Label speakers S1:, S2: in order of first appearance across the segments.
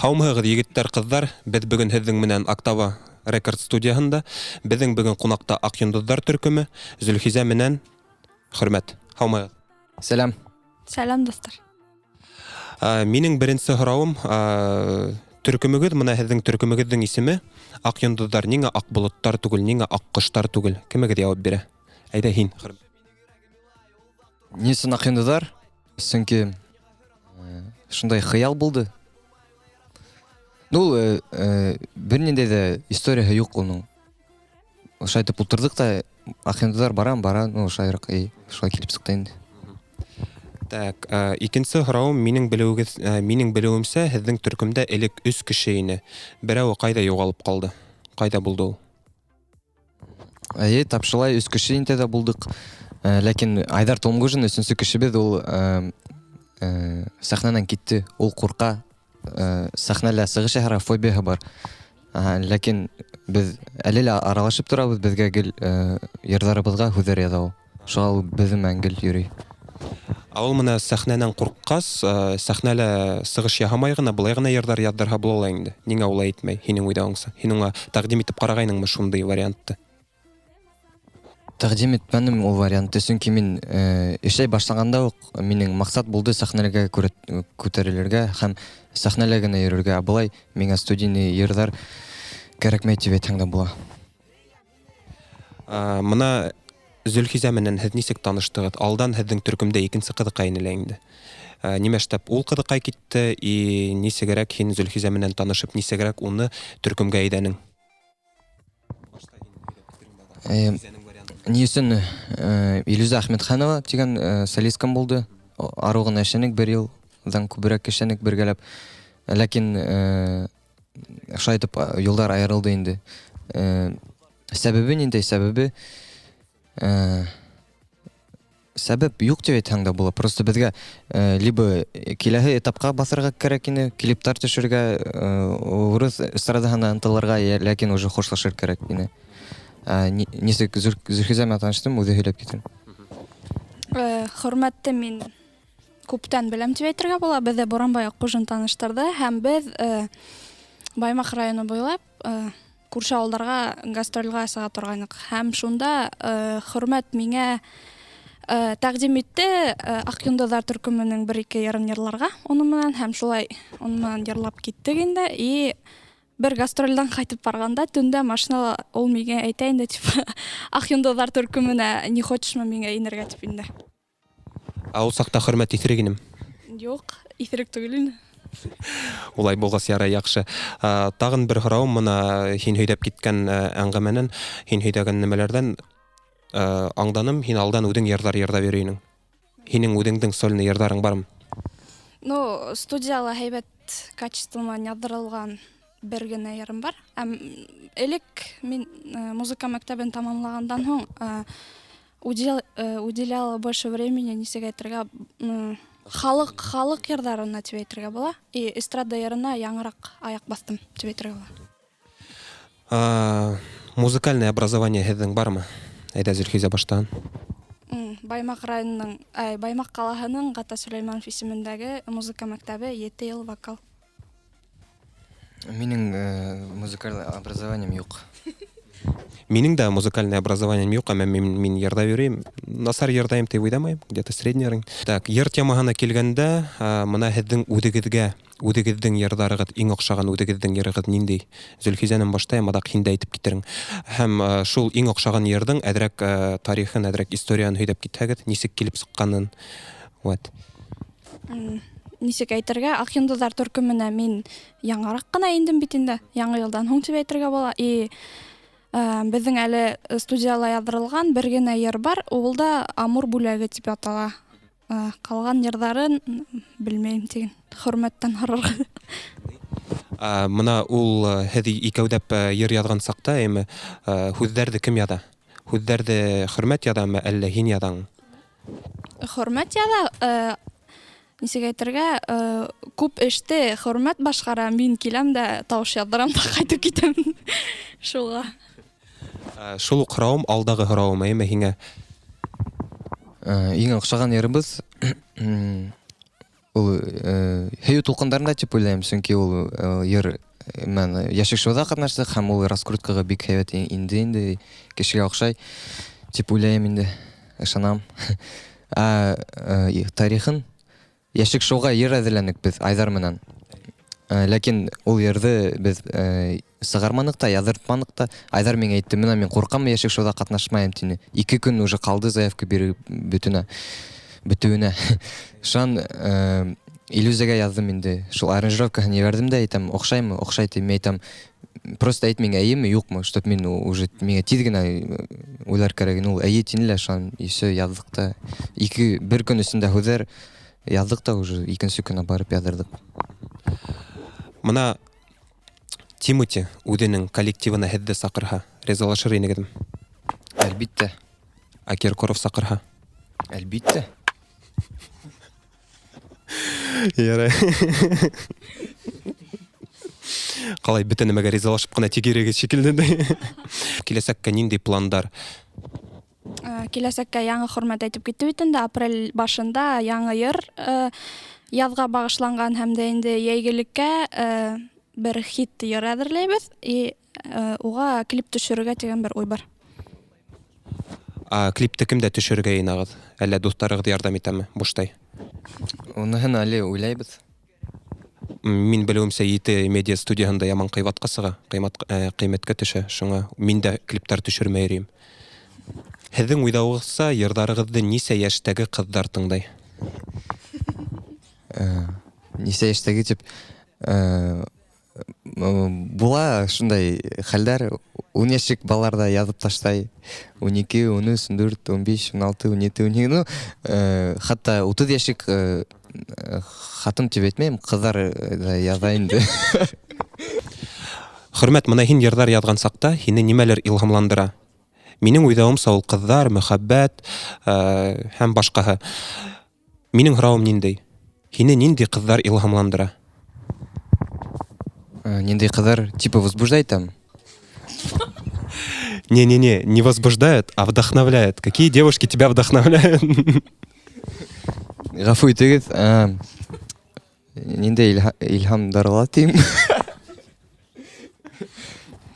S1: Һаумыһығыҙ, егеттәр, ҡыҙҙар, беҙ бөгөн һеҙҙең менән Октава рекорд студияһында. Беҙҙең бөгөн ҡунаҡта Аҡ йондоҙҙар төркөмө, Зөлхизә менән Хөрмәт. Һаумыһығыҙ.
S2: Сәлам.
S3: Сәлам, достар.
S1: Минең беренсе һорауым, төркөмөгөҙ, мына һеҙҙең төркөмөгөҙҙөң исеме Аҡ йондоҙҙар. Ниңә аҡ болоттар түгел, ниңә аҡ ҡоштар түгел? Кемегеҙ яуап бирә? Әйҙә һин, Хөрмәт.
S2: Ни өсөн Аҡ йондоҙҙар? Сөнки шундай хыял булды. Бер ниндәй ҙә историяһы юҡ уның. Ошай итеп ултырҙыҡ та, Аҡ йондоҙҙар бара, ошайыраҡ, шулай килеп сыҡты инде.
S1: Так, икенсе һорауым, минең белеүемсә, һеҙҙең төркөмдә элек 3 кеше ине. Берәүе ҡайҙа юғалып ҡалды? Ҡайҙа булды ул?
S2: Тап шулай 3 кеше инде дә булдыҡ. Ләкин Айдар Томғужин, 3-нче кешебеҙ, ул сәхнәнән китте. Ул ҡурҡа. Сәхнәлә сығыш яһарға фобияһы бар. Ләкин беҙ әле лә аралашып торабыҙ, беҙгә гел йырҙарыбыҙға һүҙҙәр яҙа ул. Шуға ул беҙҙең менән гел йөрөй.
S1: Ул мына сәхнәнән ҡурҡҡас, сәхнәлә сығыш яһамай ғына, былай ғына йырҙар яҙҙырһа була ла инде. Ниңә улай итмәй, һинең уйҙауыңса? Һин уға тәҡдим итеп ҡарағайныңмы шундай вариантты?
S2: Тәҡдим итмәнем ул вариантты, сөнки мин эшләй башлағанда уҡ минең маҡсат булды сәхнәләргә күтәрелергә һәм сәхнәлә генә йөрөргә. Былай миңә студийный йырҙар кәрәкмәй тип әйтһәң дә була.
S1: Мына Зөлхизә менән һеҙ нисек таныштығыҙ? Алдан һеҙҙең төркөмдә икенсе ҡыҙыҡай ине лә инде. Нимәштәп ул ҡыҙыҡай китте, и нисегерәк һин Зөлхизә менән танышып, нисегерәк уны төркөмгә әйҙәнең?
S2: Ни өсөн Илюза Әхмәтханова тигән солисткам булды. Арыу ғына эшләнек, 1 йылдан күберәк эшләнек бергәләп. Ләкин шулай итеп юлдар айырылды инде. Сәбәбе ниндәй? Сәбәп юҡ тип әйтһәң дә була. Просто беҙгә либо киләһе этапҡа баҫырға кәрәк ине, клиптар төшөргә, урыҫ эстрадаһына ынтылырға, ләкин уже хушлашыр кәрәк ине. Нисек Зөлхизә менән таныштым, үҙе һөйләп китер.
S3: Хөрмәтте мин күптән беләм тип әйтергә була. Беҙҙе Буранбай Аҡҡужин таныштырҙы һәм беҙ Баймаҡ районы буйлап күрше ауылдарға гастрольға сыға торғайныҡ. Һәм шунда Хөрмәт миңә тәҡдим итте Аҡ йондоҙҙар төркөмөнөң 1-2 йырын йырларға уның менән, һәм шулай уның менән йырлап киттек инде. И бер гастрольдан ҡайтып барғанда, төндә машинала ул миңә әйтә инде, тип, Аҡ йондоҙҙар төркөмөнә не хочешмы миңә инергә тип инде.
S1: Ул саҡта Хөрмәт иҫерек инем?
S3: Юҡ, иҫерек түгел инде.
S1: Улай булғас ярай, яҡшы. Тағын бер һорауым, мына һин һөйҙәп киткән әңгәмәнән, һин һөйҙәгән нәмәләрҙән аңданым, һин алдан үҙең йырҙар йырҙап йөрөйнең. Һинең үҙеңдең сольный йырҙарың бармы?
S3: Студияла һәйбәт качествомен яҙҙырылған бер генә йырым бар. Элек мин музыка мәктәбен тамамлағандан һуң уделяла больше времени, нисек әйтергә, халыҡ йырҙарына тип әйтергә була. И эстрада йырына яңыраҡ аяҡ баҫтым тип әйтергә була.
S1: Музыкальное образование һеҙҙең бармы? Әйҙә Зөлхизә баштан.
S3: Баймаҡ районының, Баймаҡ ҡалаһының Ғата Сөләйманов исемендәге музыка мәктәбе 7 йыл вокал.
S2: Минең музыкаль образованием юҡ.
S1: Минең дә музыкальное образованием юҡ, әммә мин йырҙап йөрөйөм. Насар йырҙайым тип уйҙамайым, где-то средний ярың. Так, йыр темаһына килгәндә, мына һеҙҙең үҙегеҙҙең йырҙарығыҙ, иң оҡшаған үҙегеҙҙең йырығыҙ ниндәй? Зөлхизәнән баштайым, аҙаҡ һин дә әйтеп китерең. Һәм шул иң оҡшаған йырҙың әҙерәк тарихын, әҙерәк историяны һөйҙәп китһәгеҙ, нисек килеп сыҡҡанын.
S3: Нисек әйтергә, Аҡ йондоҙҙар төркөмөнә мин яңыраҡ ҡына индем бит инде, яңы йылдан һуң тип әйтергә була. И беҙҙең әле студияла яҙҙырылған бер генә йыр бар, ул да Амур бүләге тип атала. Ҡалған йырҙарын белмәйем тиген, Хөрмәттән һорарға.
S1: Мына ул һеҙ икәүҙәп йыр яҙған саҡта, һүҙҙәрҙе кем яҙа? Һүҙҙәрҙе Хөрмәт яҙамы, әллә һин яҙаң?
S3: Хөрмәт яҙа. Нисек әйтергә, күп эште Хөрмәт башҡара, мин киләм дә тауыш яҙҙырам да ҡайтып китәм. Шуға.
S1: Шул уҡ һорауым, алдағы һорауым, һиңә?
S2: Иң оҡшаған йырыбыҙ ул «Һөй радио тулкындарында дип уйлайм, чөнки ул йыр мен яшик шоуда катнаштык һәм ул раскруткага бик һәйбәт инде кешегә охшай дип уйлайм инде, ышанам. Тарихын яшик шоуга йыр әзерләнек без Айдар менән. Ләкин ул йырды без сыгарманык та, языртманык та. Айдар миңа әйтте, менә мин куркам яшик шоуда катнашмайм тине. 2 көн уже калды заявка биреп бетүенә. Шан иллюзиягә яздым инде. Шул аранжировкаһын ебәрдем дә әйтәм, охшаймы? Охшай дип әйтәм. Просто әйт миңа әйеме, юкмы, чтоб мин уже миңа тиз генә уйлар кирәген. Ул әйе тинелә, шан исе яздык та. 1 көн эчендә һүзәр яздык та уже икенче көнне барып яздырдык.
S1: Мына Тимоти үҙенең коллективына һеҙҙе саҡырһа, ризалашыр инегеҙме?
S2: Әлбиттә.
S1: Киркоров саҡырһа?
S2: Әлбиттә.
S1: Ярай. Ҡалай бөтә нәмәгә ризалашып ҡына тигерегеҙ шикелле. Киләсәккә ниндәй пландар?
S3: Киләсәккә яңы хөрмәт әйтеп китте бит инде, апрель башында яңы йыр яҙға бағышланган һәм дә инде йәйгелеккә бер хит йыр әҙерләйбеҙ. Уға клип төшөрөргә тигән бер уй бар.
S1: Клипте кемдә төшөргә инағыҙ? Әллә дуҫтарығыҙ ярҙам итәме? Буштай.
S2: Уныһын әле уйлайбыҙ.
S1: Мин белеүемсә 7 медиа студияһында яман ҡыйбатҡа сыға, ҡиммәткә төшә. Шуңа мин дә клиптар төшөрмәй йөрөйөм. Һеҙҙең уйҙауығыҙса, йырҙарығыҙҙы нисә йәштәге ҡыҙҙар тыңдай?
S2: Нисә йәштәге тип була шундай хәлдәр. 10 йәшлек балалар да яҙып таштай. 12, 13, 14, 15, 16, 17, 12. Хатта 30 йәшлек хатын тип әйтмәйем, ҡыҙҙар да яҙа инде.
S1: Хөрмәт, мына һин йырҙар яҙған саҡта һине нимәлер илһамландыра? Минең уйҙауымса ул ҡыҙҙар, мөхәббәт һәм башҡаһы. Минең һорауым ниндәй? Һине ниндәй ҡыҙҙар илһамландыра?
S2: Ниндәй ҡыҙҙар типа возбуждает там?
S1: Не возбуждают, а вдохновляют. Какие девушки тебя вдохновляют?
S2: Ғафу итегеҙ. Ниндәй илһамдарлар тием?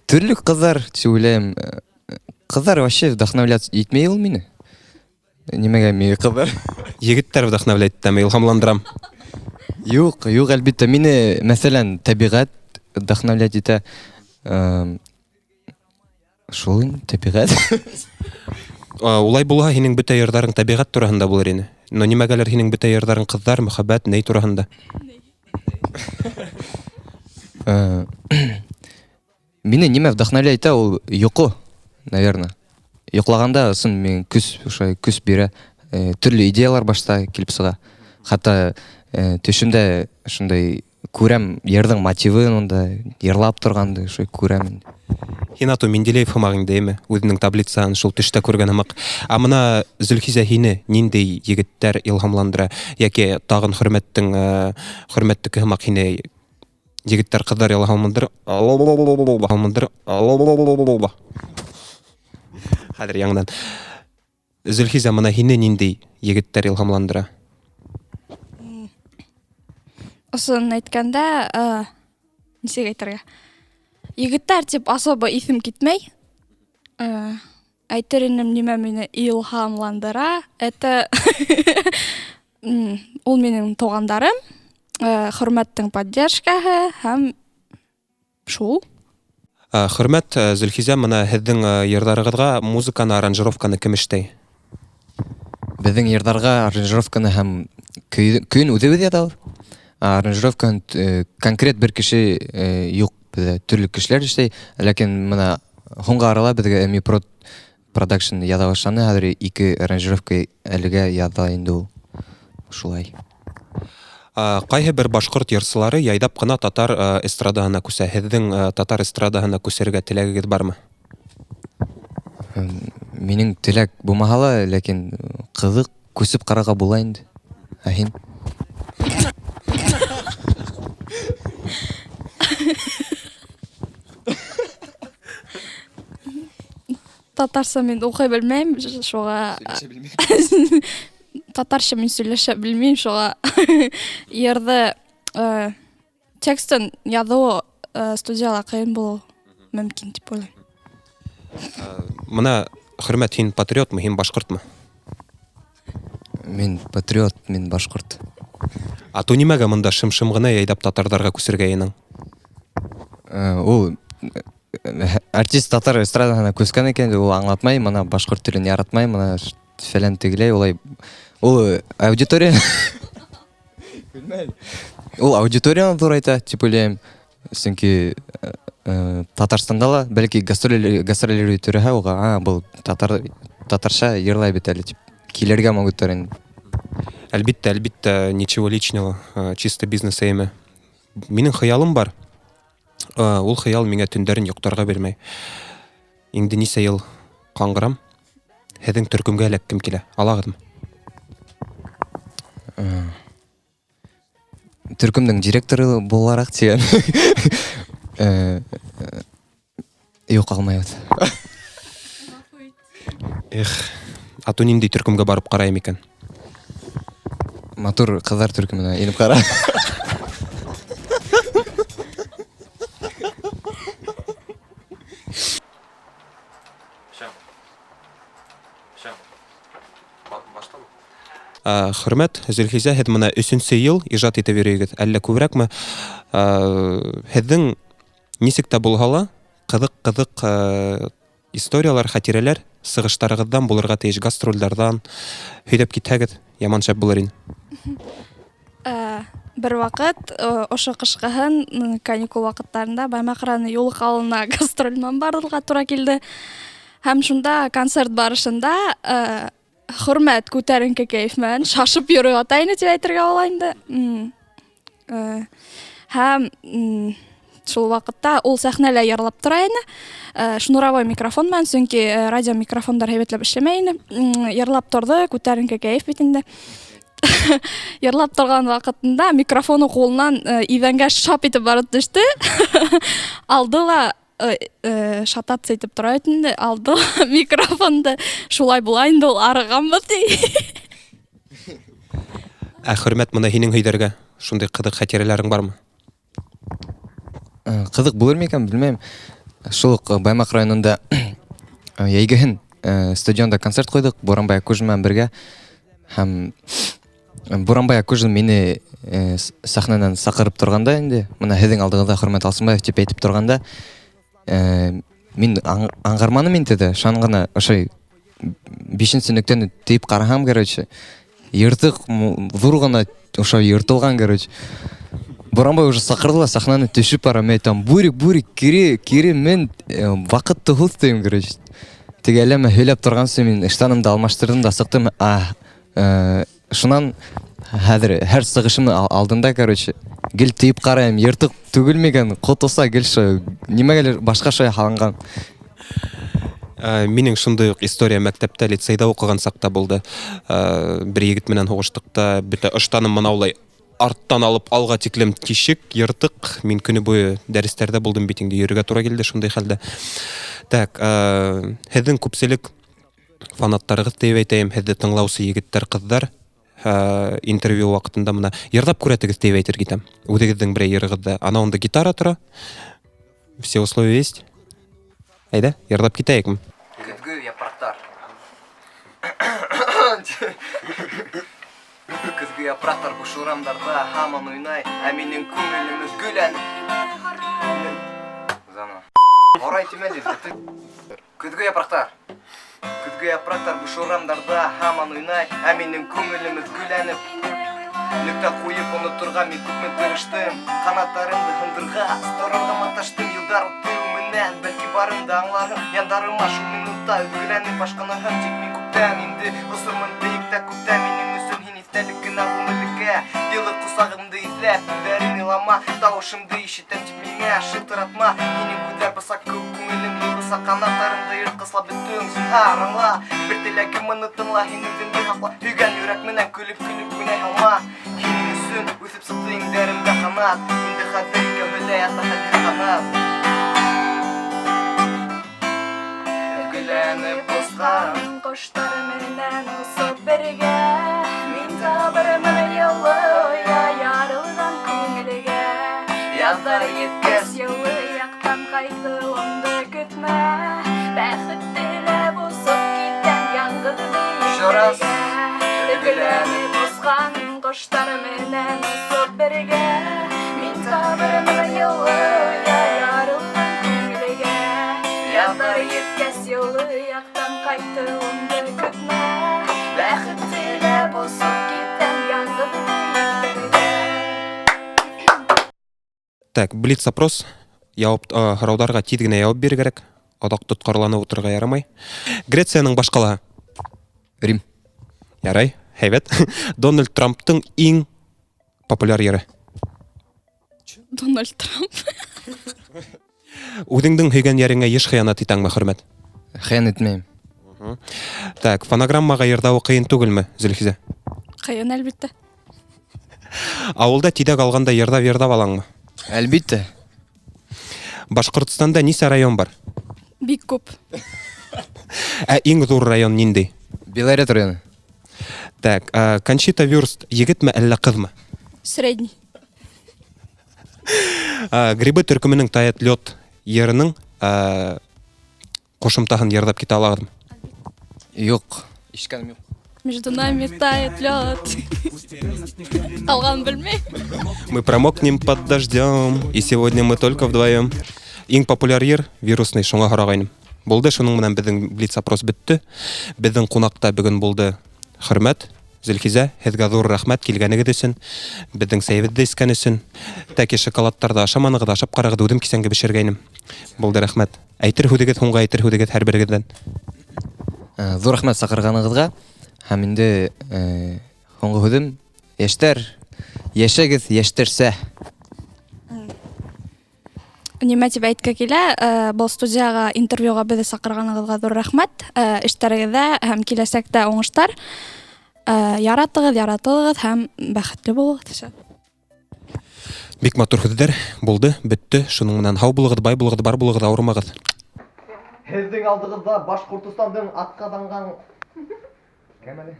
S2: Төрлө ҡыҙҙар тип уйлайым. Ҡыҙҙар вообще вдохновлять итмәй ул мине. Нимәгә миңә ҡыҙҙар?
S1: Егеттәр вдохновляет тәме, илһамландырам.
S2: Юҡ, әлбиттә. Мине, мәсәлән, тәбиғәт вдохновлять итә. Шул тәбиғәт.
S1: Улай булһа, һинең бөтә йырҙарың тәбиғәт тураһында булыр ине. Но нимәгәлер һинең бөтә йырҙарың ҡыҙҙар, мөхәббәт, ней тураһында?
S2: Мине нимә вдохновляет итә, ул йоҡо, наверное. Йоҡлағанда ысын мен көс бирә. Төрлө идеялар башта килеп сыға. Хатта төшөмдә шундай күрәм йырҙың мотивын, онда йырлап торғанды шулай күрәм.
S1: Һин ату Менделеев һымаҡ инде, әйме? Үҙенең таблицаһын шул төштә күргән һымаҡ. Мына Зөлхизә һине ниндәй егеттәр илһамландыра? Йәки тағын хөрмәттеке һымаҡ һине егеттәр, ҡыҙҙар илһамландыра? Хәҙер яңынан. Зөлхизә, мына һине ниндәй егеттәр илһамландыра?
S3: Ысын әйткәндә, нисек әйтергә? Егеттәр тип особо иҫем китмәй. Әйтер инем, нимә мине илһамландыра? Это ул минең туғандарым, хөрмәттең поддержкаһы һәм шул.
S1: Хөрмәт, Зөлхизә, мына һеҙҙең йырҙарығыҙға музыканы, аранжировканы кем эшләй?
S2: Беҙҙең йырҙарға аранжировканы һәм көйөн үҙебеҙ яҙабыҙ. Аранжировкаһын конкрет бер кеше юҡ. Беҙҙә төрлө кешеләр эшләй, ләкин мына һуңғы арала беҙгә Ми-Прод Production яҙа башланы. Хәҙер 2 аранжировка әлегә яҙа инде ул. Шулай.
S1: Ҡайһы бер башҡорт йырсылары яйҙап ҡына татар эстрадаһына күсә. Һеҙҙең татар эстрадаһына күсергә теләгегеҙ бармы?
S2: Минең теләк булмаһа ла, ләкин ҡыҙыҡ күсеп ҡарарға була инде. Ә һин?
S3: Татарса мин уҡый белмәйем, шуға... Татарша мин сөйләшә белмәйем, шуға йырҙы текстін язуу студияда қиын болуы мүмкін деп ойлаймын.
S1: Мына хөрмәт, һин патриотмы, һин башкортмы?
S2: Мен патриот, мен башкорт.
S1: Ату нимәгә монда шым-шым гына әйдәп татарларга күсергәйнең?
S2: Ул артист татар эстрадаһына күскән икән, ул аңлатмай, мына башкорт телен яратмай, мына фәлән тегеләй, улай. Ул аудитория Ул аудиторияны туры әйтә, дип уйлыйм. Чөнки Татарстанда ла бәлки гастроллер итүрәһә уга, бу татарча йырлай бит әле дип килергә могыттыр инде.
S1: Әлбиттә, ничего личного, чисто бизнес әйме. Минең хыялым бар. Ул хыял миңа төндәрен йоктарга бирмәй. Инде нисә ел каңгырам. Һеҙҙең төркөмгә эләккем килә. Алагыҙмы?
S2: Төркөмнең директоры буларак тигән. Юк, алмайбыз.
S1: Ату нинди төркөмгә барып карайым икән?
S2: Матур кызлар төркөмөнә инеп кара.
S1: Хөрмәт, Зөлхизә, һеҙ мына 3-нче ел ижад итеп йөрөйгөҙ. Әллә күбрәкме? Һеҙҙең нисек тә булһа ла ҡыҙыҡ историялар, хәтирәләр сығыштарығыҙҙан булырға тейеш, гастролдарҙан һөйҙәп китһәгеҙ, яман шәп булыр ине.
S3: Бер ваҡыт ошо ҡышҡыһын каникул ваҡыттарында Баймаҡ районы Юлыҡ ауылына гастрольмен барырға тура килде. Һәм шунда концерт барышында хөрмәт күтәренке кәйеф менән шашып йөрөй атайны тип әйтергә була инде. Һәм шул ваҡытта ул сәхнәлә йырлап тора ине. Шнуровой микрофон менән, сөнки радио микрофондар һәйбәтләп эшләмәй ине. Йырлап торды, күтәренке кәйеф бит инде. Йырлап торган ваҡытында микрофоны ҡулынан иҙәнгә шап итеп барып төштө. Алды ла шататься итеп тора бит инде. Алды микрофонды. Шулай була инде, ул арығанбы ти.
S1: Хөрмәт, мына һинең һөйҙәргә шундай ҡыҙыҡ хәтирәләрең бармы?
S2: Ҡыҙык булыр микән, белмәйем. Шул уҡ Баймаҡ районында йәйгеһен стадионда концерт ҡуйҙыҡ Буранбай Акужин менән бергә. Һәм Буранбай Акужин мине сәхнәнән саҡырып торғанда инде, мына һеҙҙең алдығыҙҙа Хөрмәт Алсынбаев тип әйтеп торғанда, мин аңғарманым инде дә, шан ғына ошой 5-нче нөктәне тейеп ҡараһам, короче, йыртыҡ ҙур ғына ошой йыртылған, короче. Буранбай уже саҡырҙы ла сәхнәне төшөп бара, мен әйтәм, бурик, кире, мен ваҡытты һуҙ тием, короче. Теге әлләмә һөйләп торғансы мин штанымды алмаштырдым да сыҡтым. Шунан хәҙер һәр сығышымны алдында, короче, гел тейеп ҡарайым, йыртыҡ түгел микән, ҡотоса гел шо, нимәгәлер башҡа шоя һалынған.
S1: Минең шундай уҡ история мәктәптә, лицейда уҡыған саҡта булды. Бер егет менән һуғыштыҡ та, бөтә ыштаным мынаулай арттан алып алға тиклем тишек, йыртыҡ. Мин көнө буйы дәрестәрҙә булдым бит инде, йөрөргә тура килде шундай хәлдә. Так, һеҙҙең күпселек фанаттарығыҙ тип әйтәйем, һеҙҙе тыңлаусы егеттәр, ҡыҙҙар интервью ваҡытында мына йырлап күрәтегеҙ тип әйтер китәм. Үҙегеҙҙең берәй йырығыҙҙа. Анауында гитара тора. Все условия есть. Әйҙә, йырлап китәйекме?
S2: Көҙгө япраҡтар. Көҙгө япраҡтар буш урамдарҙа һаман уйнай, ә минең күңелем өҙгөләнеп. Һорай тимәле. Көҙгө япраҡтар. Көҙгө япраҡтар буш урамдарҙа һаман уйнай, ә минең күңелем өҙгөләнеп. Нөктә ҡуйып оноторға мин күпме тырыштым, ҡанаттарымды һындырға, сторарға маташтым, йылдар үтеү менән, бәлки барымды аңларым, яндарыма шул минутта өҙгөләнеп башҡаны һәм тик мин күптән инде, осормон бейектә күптән минең өсөн һин иҫтәлек кенә ғүмерлеккә, йылы ҡосағымды иҫләп, үҙҙәрен илама, тауышымды ишетәм тик миңә шылтыратма, һинең күҙҙәр бысаҡ кеүек күңелем йылыса, ҡанаттарымды йыртҡыслап бөттөң, зинһар аңла, бер теләгем быны тыңла, һинең дөнья һаҡла, һөйгән йөрәк менән көлөп уйнай һалма. Һинең өсөн үҫеп сыҡты иңдәремдә ҡанат, инде хәҙер икәүһе ята хәҙер ҡанат. Өҙгөләнеп осҡан
S3: Ҡоштар менән осоп бергә, мин табырмын йылы ярылған күңелем. Яздар еткес елы яқтан қайтуымды күтме Бәхіт тілеп ұсып кеткен яңғыды ештерге Үгіләніп ұсқан құштар менен ұсып бірге Мен табырмын елы ярылған көңілге Яздар еткес елы яқтан қайтуымды күтме Бәхіт тілеп ұсып кеткен яңғыды ештерге
S1: Так, блиц опрос. Һорауларга тиз генә җавап бирергә кирәк. Адак тоткарланып утырырга ярамай. Грециянең баш калаһы.
S2: Рим.
S1: Ярай, һәйбәт. Дональд Трамптың иң популяр йөрі.
S3: Дональд Трамп.
S1: Үҙеңдең һөйгән ярыңа еш хыянат итәңме, хөрмәт?
S2: Хыян итмәйем.
S1: Так, фонограммага йырдау кыйын түгелме, Зөлхизә?
S3: Кыйын, әлбиттә.
S1: Авылда тидәк алганда йырдап алаңмы?
S2: Әлбиттә.
S1: Башкортстанда нисә район бар?
S3: Бик күп.
S1: Ә иң зур район нинди?
S2: Белорет районы.
S1: Так, Кончита Вюрст егетме әллә кызмы?
S3: Средний.
S1: Грибы төркеменең Таят лёд йырының кушымтаһын йырдап китә алагызмы?
S2: Юк. Ишкәнем юк.
S3: Между нами тает лед. Калган белмей.
S1: Мы промокнем под дождем, и сегодня мы только вдвоем. Иң популяр йыр вирусный, шуңа һорагайным. Булды, шуның менән безнең блиц опрос бетте. Безнең кунакта бүген булды хөрмәт Зөлхизә, һеҙгә ҙур рәхмәт килгәнегеҙ өсөн, безнең сәйебеҙҙе эскән өсөн. Тәки шоколадтарҙы ашаманығыҙ, ашап ҡарағыҙ, үҙем кисәнге бешергәйнем. Булды, рәхмәт. Әйтер һүҙегеҙ, һуңға әйтер һүҙегеҙ һәр берегеҙҙән.
S2: Зур рәхмәт саҡырғанығыҙға. Һәм инде һуңғы һүҙем, йәштәр, йәшәгеҙ йәштәрсә.
S3: Нимә тип әйткә килә, был студияға интервьюға беҙҙе саҡырғанығыҙға ҙур рәхмәт. Эштәрегеҙҙә һәм киләсәктә уңыштар. Яратығыҙ һәм бәхетле булығыҙ.
S1: Бик матур һүҙҙәр булды, бөттө. Шуның менән һау булығыҙ, бай булығыҙ, бар булығыҙ, ауырмағыҙ.
S4: Һеҙҙең алдығыҙҙа Башҡортостандың атҡаҙанған... Кем әле?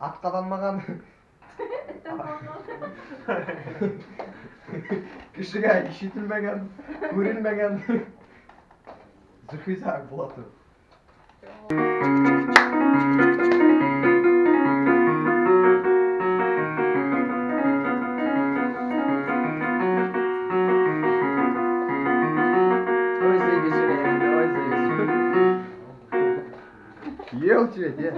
S4: Атҡаҙанмаған... Кешегә ишетелмәгән, күрелмәгән... Зөлхизә Булатов. Ел тебе,